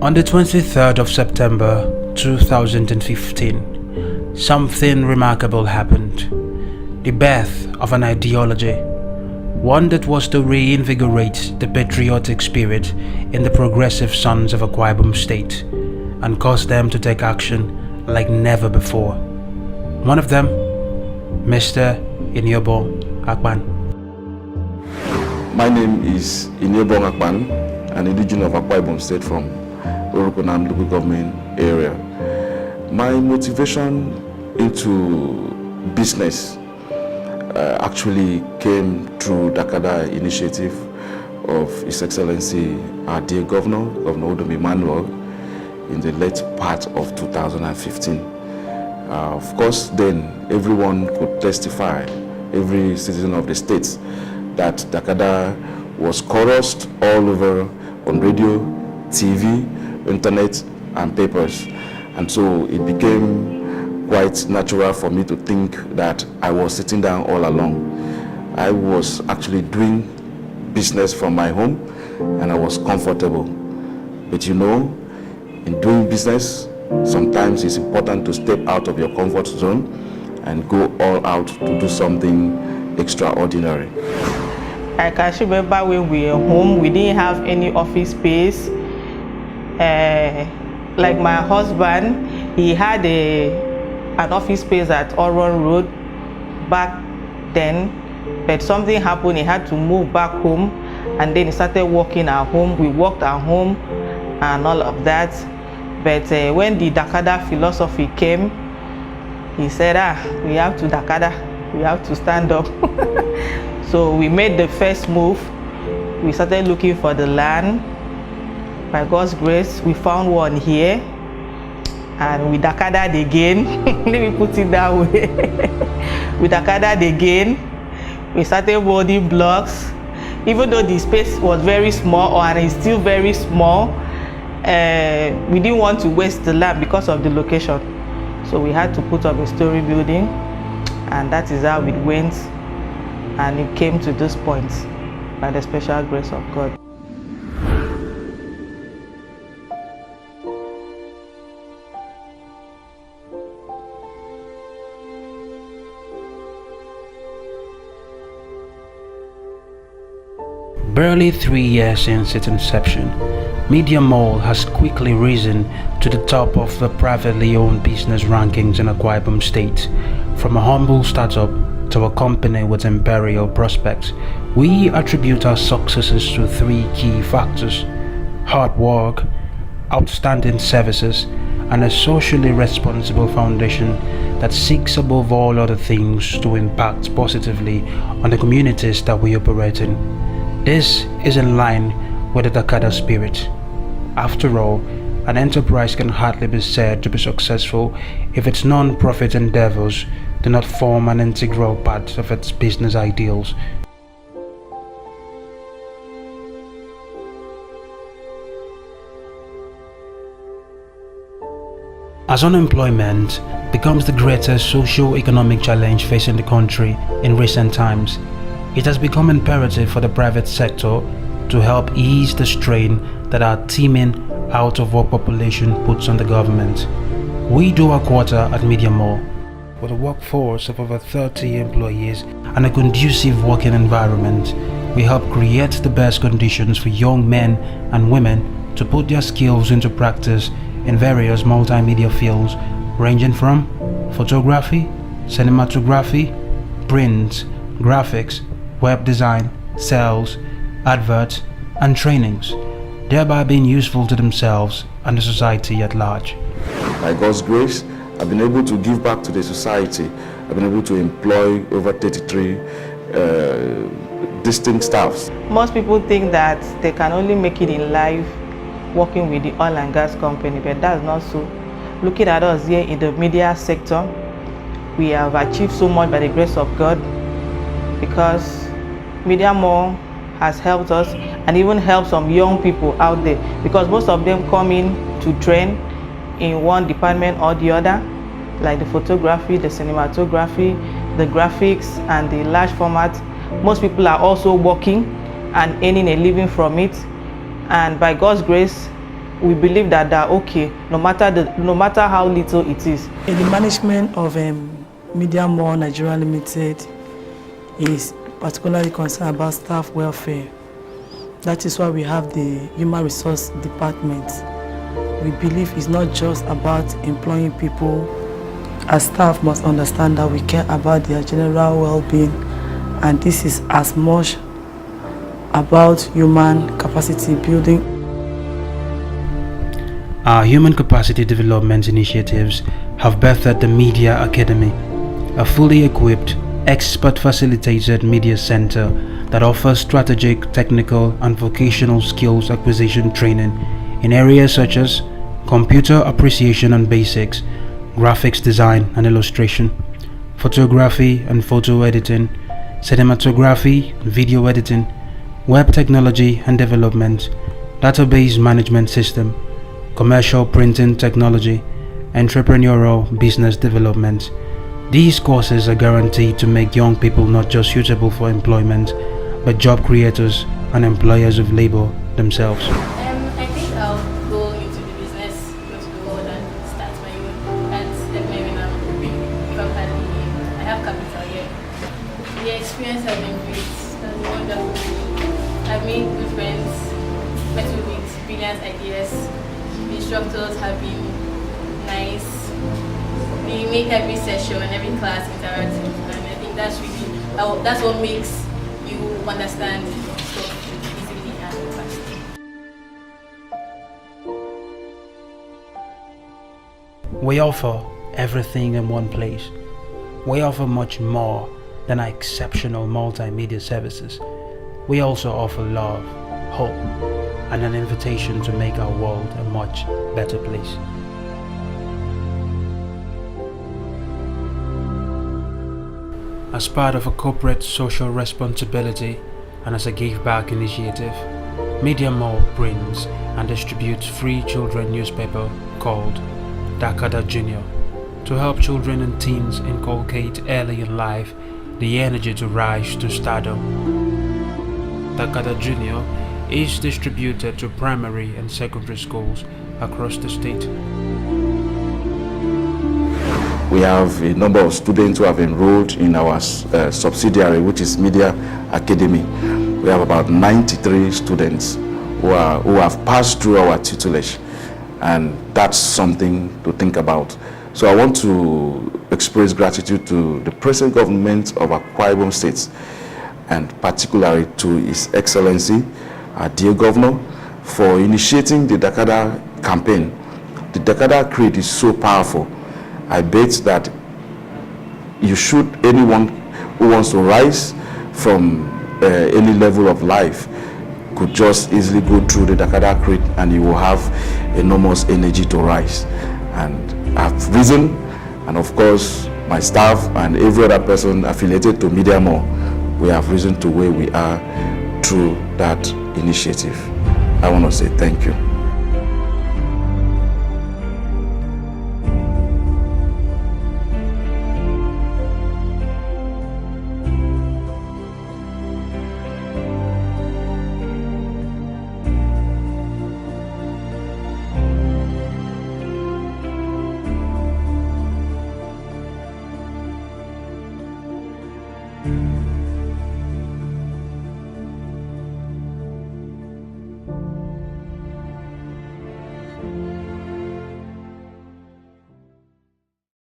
On the 23rd of September 2015, something remarkable happened. The birth of an ideology, one that was to reinvigorate the patriotic spirit in the progressive sons of Akwa Ibom State and cause them to take action like never before. One of them, Mr. Inyobong Akpan. My name is Inyobong Akpan, an indigenous of Akwa Ibom State from Orokonam local government area. My motivation into business actually came through Dakada initiative of His Excellency our dear Governor Udom Emmanuel in the late part of 2015. Of course, then everyone could testify, every citizen of the state, that Dakada was chorused all over on radio, TV, internet, and papers. And so it became quite natural for me to think that I was sitting down all along. I was actually doing business from my home and I was comfortable. But you know, in doing business, sometimes it's important to step out of your comfort zone and go all out to do something extraordinary. I can remember when we were home, we didn't have any office space. Like my husband, he had an office space at Oron Road back then, but something happened, he had to move back home, and then he started working at home. We worked at home and all of that. But when the Dakada philosophy came, he said, we have to Dakada, we have to stand up. So we made the first move. We started looking for the land. By God's grace, we found one here, and we Dakada'd again. Let me put it that way. We Dakada'd again. We started building blocks. Even though the space was very small, and it's still very small, we didn't want to waste the land because of the location. So we had to put up a story building, and that is how it went, and it came to this point by the special grace of God. Barely 3 years since its inception, Mediamall has quickly risen to the top of the privately owned business rankings in Akwa Ibom State. From a humble startup to a company with imperial prospects, we attribute our successes to 3 key factors: hard work, outstanding services, and a socially responsible foundation that seeks above all other things to impact positively on the communities that we operate in. This is in line with the Dakada spirit. After all, an enterprise can hardly be said to be successful if its non-profit endeavors do not form an integral part of its business ideals. As unemployment becomes the greatest socio-economic challenge facing the country in recent times, it has become imperative for the private sector to help ease the strain that our teeming out-of-work population puts on the government. We do our quarter at Mediamall. With a workforce of over 30 employees and a conducive working environment, we help create the best conditions for young men and women to put their skills into practice in various multimedia fields ranging from photography, cinematography, print, graphics, web design, sales, adverts, and trainings, thereby being useful to themselves and the society at large. By God's grace, I've been able to give back to the society. I've been able to employ over 33 distinct staffs. Most people think that they can only make it in life working with the oil and gas company, but that's not so. Looking at us here in the media sector, we have achieved so much by the grace of God, because Mediamall has helped us and even helped some young people out there, because most of them come in to train in one department or the other, like the photography, the cinematography, the graphics, and the large format. Most people are also working and earning a living from it, and by God's grace, we believe that they're okay, no matter how little it is. The management of Mediamall Nigeria Limited is particularly concerned about staff welfare. That is why we have the Human Resource Department. We believe it's not just about employing people. As staff must understand that we care about their general well-being, and this is as much about human capacity building. Our human capacity development initiatives have birthed the Media Academy, a fully equipped, expert-facilitated media center that offers strategic, technical, and vocational skills acquisition training in areas such as computer appreciation and basics, graphics design and illustration, photography and photo editing, cinematography, video editing, web technology and development, database management system, commercial printing technology, entrepreneurial business development. These courses are guaranteed to make young people not just suitable for employment, but job creators and employers of labor themselves. I think I'll go into the business, go to the world and start my own. And definitely when I'm properly, I have capital here. The experience has been great and wonderful. I've made good friends, met with brilliant ideas. The instructors have been nice. They make every session, every class interactive, and I think that's what makes you understand stuff easily and fast. We offer everything in one place. We offer much more than our exceptional multimedia services. We also offer love, hope, and an invitation to make our world a much better place. As part of a corporate social responsibility and as a give-back initiative, Mediamall prints and distributes free children newspaper called Dakada Junior to help children and teens inculcate early in life the energy to rise to stardom. Dakada Junior is distributed to primary and secondary schools across the state. We have a number of students who have enrolled in our subsidiary, which is Media Academy. We have about 93 students who have passed through our tutelage, and that's something to think about. So I want to express gratitude to the present government of Akwa Ibom State, and particularly to His Excellency, our dear Governor, for initiating the Dakada campaign. The Dakada creed is so powerful. I bet that anyone who wants to rise from any level of life could just easily go through the Dakada creed, and you will have enormous energy to rise. And I've risen, and of course my staff and every other person affiliated to Mediamall, we have risen to where we are through that initiative. I want to say thank you. Thank you.